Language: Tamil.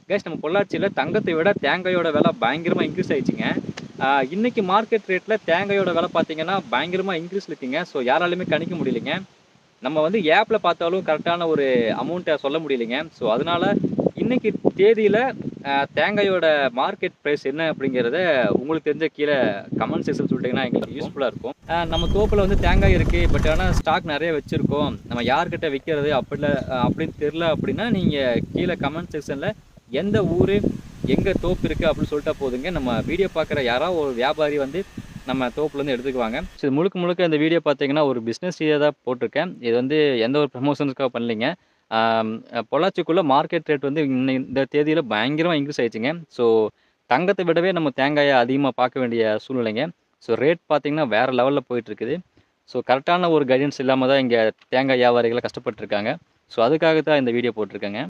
கைஸ் நம்ம பொள்ளாச்சியில் தங்கத்தை விட தேங்காயோட விலை பயங்கரமாக இன்க்ரீஸ் ஆயிடுச்சுங்க. இன்னைக்கு மார்க்கெட் ரேட்டில் தேங்காயோட விலை பார்த்தீங்கன்னா பயங்கரமாக இன்க்ரீஸ் இருக்குங்க. ஸோ யாராலையுமே கணிக்க முடியலைங்க. நம்ம வந்து ஆப்பில் பார்த்தாலும் கரெக்டான ஒரு அமௌண்ட்டை சொல்ல முடியலைங்க. ஸோ அதனால இன்னைக்கு தேதியில் தேங்காயோட மார்க்கெட் ப்ரைஸ் என்ன அப்படிங்கிறத உங்களுக்கு தெரிஞ்ச கீழே கமெண்ட் செக்ஷன் சொல்லிட்டீங்கன்னா எங்களுக்கு யூஸ்ஃபுல்லாக இருக்கும். நம்ம தோப்பில் வந்து தேங்காய் இருக்குது, பட் ஆனால் ஸ்டாக் நிறைய வச்சுருக்கோம், நம்ம யார்கிட்ட விற்கிறது அப்படின்னு தெரில அப்படின்னா நீங்கள் கீழே கமெண்ட் செக்ஷனில் எந்த ஊர் எங்கே தோப்பு இருக்குது அப்படின்னு சொல்லிட்டா போதுங்க. நம்ம வீடியோ பார்க்குற யாராவது ஒரு வியாபாரி வந்து நம்ம தோப்புலேருந்து எடுத்துக்குவாங்க. ஸோ முழுக்க இந்த வீடியோ பார்த்தீங்கன்னா ஒரு பிஸ்னஸ் ரீதியாக தான் போட்டிருக்கேன். இது வந்து எந்த ஒரு ப்ரமோஷன்ஸுக்காக பண்ணலைங்க. பொள்ளாச்சிக்குள்ளே மார்க்கெட் ரேட் வந்து இந்த தேதியில் பயங்கரமாக இன்க்ரீஸ் ஆயிடுச்சுங்க. ஸோ தங்கத்தை விடவே நம்ம தேங்காயை அதிகமாக பார்க்க வேண்டிய சூழ்நிலைங்க. ஸோ ரேட் பார்த்தீங்கன்னா வேறு லெவலில் போயிட்டுருக்குது. ஸோ கரெக்டான ஒரு கைடன்ஸ் இல்லாமல் தான் இங்கே தேங்காய் வியாபாரிகளை கஷ்டப்பட்டுருக்காங்க. ஸோ அதுக்காக தான் இந்த வீடியோ போட்டிருக்கேங்க.